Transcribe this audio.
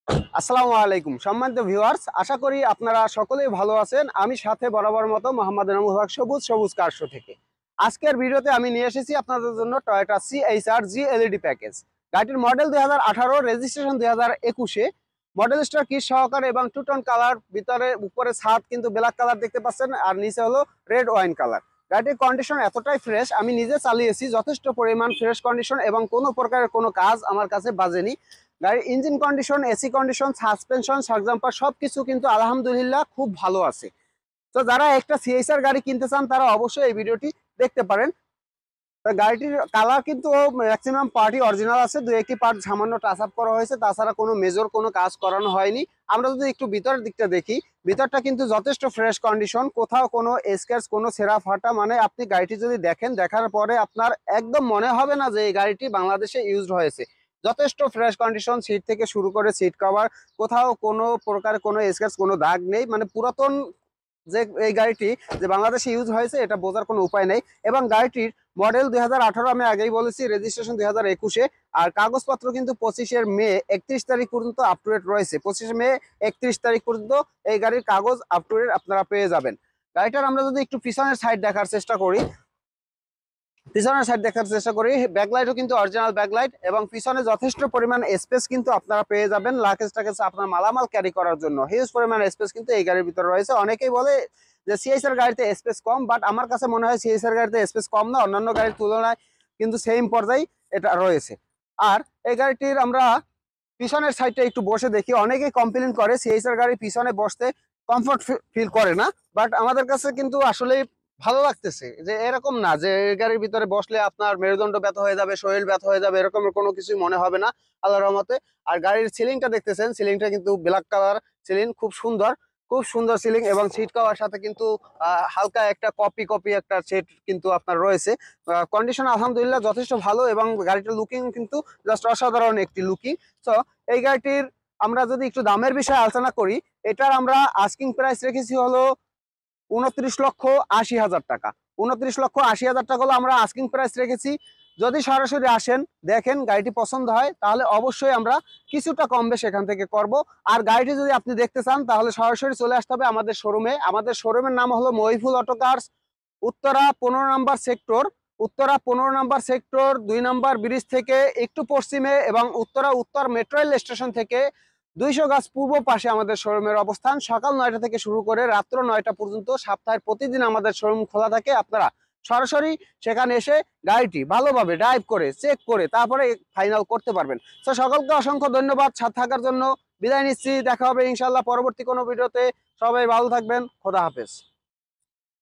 আসসালামু আলাইকুম সম্মানিত ভিউয়ার্স, আশা করি আপনারা সকলেই ভালো আছেন। আমি সাথে বরাবর মতো মোহাম্মদ এনামুল হক সবুজ সবুজ কার শো থেকে আজকের ভিডিওতে আমি নিয়ে এসেছি আপনাদের জন্য Toyota CHR G LED package. গাড়িটির মডেল 2018, রেজিস্ট্রেশন 2021-এ, মডেল স্টার কিট সহকারে এবং টু টোন কালার। ভিতরে উপরে ছাদ কিন্তু ব্ল্যাক কালার দেখতে পাচ্ছেন, আর নিচে হলো রেড ওয়াইন কালার। গাড়িটির কন্ডিশন এতটাই ফ্রেশ, আমি নিজে চালিয়েছি, যথেষ্ট পরিমাণ ফ্রেশ কন্ডিশন এবং কোনো প্রকারের কোনো কাজ আমার কাছে বাজেনি। গাড়ির engine condition, AC condition, suspension, shock jumper সবকিছু কিন্তু আলহামদুলিল্লাহ খুব ভালো আছে। তো যারা একটা সিএসআর গাড়ি কিনতে চান তারা অবশ্যই এই ভিডিওটি দেখতে পারেন। গাড়িটির কালার কিন্তু ম্যাক্সিমাম পার্টই অরিজিনাল আছে, দু একটি পার্ট সামান্য টাচ আপ করা হয়েছে, তাছাড়া কোনো মেজর কোনো কাজ করানো হয়নি। আমরা যদি একটু ভিতরের দিকটা দেখি, ভিতরটা কিন্তু যথেষ্ট ফ্রেশ কন্ডিশন, কোথাও কোনো স্ক্র্যাচ, কোনো ছেঁড়া ফাটা, মানে আপনি গাড়িটি যদি দেখেন, দেখার পরে আপনার একদম মনে হবে না যে এই গাড়িটি বাংলাদেশে ইউজড হয়েছে। যথেষ্ট ফ্রেশ কন্ডিশন, সিট থেকে শুরু করে সিট কভার, কোথাও কোনো প্রকার কোনো স্ক্র্যাচ, কোনো দাগ নেই। মানে পুরাতন যে এই গাড়িটি যে বাংলাদেশে ইউজ হয়েছে এটা বোঝার কোনো উপায় নেই। এবং গাড়িটির মডেল 2018, আমি আগেই বলেছি, রেজিস্ট্রেশন 2021-এ, আর কাগজপত্র কিন্তু 25 মে 31 তারিখ পর্যন্ত আপ টু ডেট রয়েছে। 25 মে 31 তারিখ পর্যন্ত এই গাড়ির কাগজ আপ টু ডেট আপনারা পেয়ে যাবেন। গাড়িটার আমরা যদি একটু পিছনের সাইড দেখার চেষ্টা করি, ব্যাকলাইটও কিন্তু অরিজিনাল ব্যাকলাইট, এবং পিছনে যথেষ্ট পরিমাণ স্পেস কিন্তু আপনারা পেয়ে যাবেন। লাগেজ টাকেজ আপনার মালামাল ক্যারি করার জন্য হিউজ পরিমাণ স্পেস কিন্তু এই গাড়ির ভিতরে রয়েছে। অনেকেই বলে যে সিএসআর গাড়িতে স্পেস কম, বাট আমার কাছে মনে হয় সিএসআর গাড়িতে স্পেস কম না, অন্যান্য গাড়ির তুলনায় কিন্তু সেম পর্যায়ে এটা রয়েছে। আর এই গাড়িটির আমরা পিছনের সাইডটা একটু বসে দেখি, অনেকেই কমপ্লেন করে সিএসআর গাড়ি পিছনে বসতে কমফর্ট ফিল করে না, বাট আমাদের কাছে কিন্তু আসলে ভালো লাগতেছে। যে এরকম না যে এই গাড়ির ভিতরে বসলে আপনার মেরুদণ্ড ব্যথা হয়ে যাবে, শরীর ব্যথা হয়ে যাবে, এরকম কোনো কিছুই মনে হবে না আল্লাহর রহমতে। আর গাড়ির সিলিংটা দেখতেছেন, সিলিংটা কিন্তু ব্ল্যাক কালার সিলিং, খুব সুন্দর, খুব সুন্দর সিলিং, এবং সিট কভার সাথে কিন্তু হালকা একটা কপি কপি একটা সেট কিন্তু আপনার রয়েছে। কন্ডিশন আলহামদুলিল্লাহ যথেষ্ট ভালো, এবং গাড়িটার লুকিং কিন্তু জাস্ট অসাধারণ একটি লুকিং। তো এই গাড়িটির আমরা যদি একটু দামের বিষয়ে আলোচনা করি, এটার আমরা আস্কিং প্রাইস রেখেছি হলো 29,80,000 টাকা। 29,80,000 টাকা হলো আমরা আস্কিং প্রাইস রেখেছি। যদি সরাসরি আসেন, দেখেন, গাড়িটি পছন্দ হয়, তাহলে অবশ্যই আমরা কিছুটা কম বেশ এখান থেকে করব। আর গাড়িটি যদি আপনি দেখতে চান তাহলে সরাসরি চলে আসতে হবে আমাদের শোরুমে। আমাদের শোরুমের নাম হলো মহিফুল অটো কার্স, উত্তরা 15 নম্বর সেক্টর, উত্তরা 15 নম্বর সেক্টর 2 নম্বর ব্রিজ থেকে একটু পশ্চিমে, এবং উত্তরা উত্তর মেট্রো রেল স্টেশন থেকে 200 গাছ পূর্ব পাশে আমাদের শোরুমের অবস্থান। সকাল 9টা থেকে শুরু করে রাত্র 9টা পর্যন্ত সপ্তাহের প্রতিদিন আমাদের শোরুম খোলা থাকে। আপনারা সরাসরি সেখানে এসে গাড়িটি ভালোভাবে ড্রাইভ করে চেক করে তারপরে ফাইনাল করতে পারবেন। তো সকলকে অসংখ্য ধন্যবাদ সাথে থাকার জন্য। বিদায় নিচ্ছি, দেখা হবে ইনশাল্লাহ পরবর্তী কোনো ভিডিওতে। সবাই ভালো থাকবেন, খোদা হাফেজ।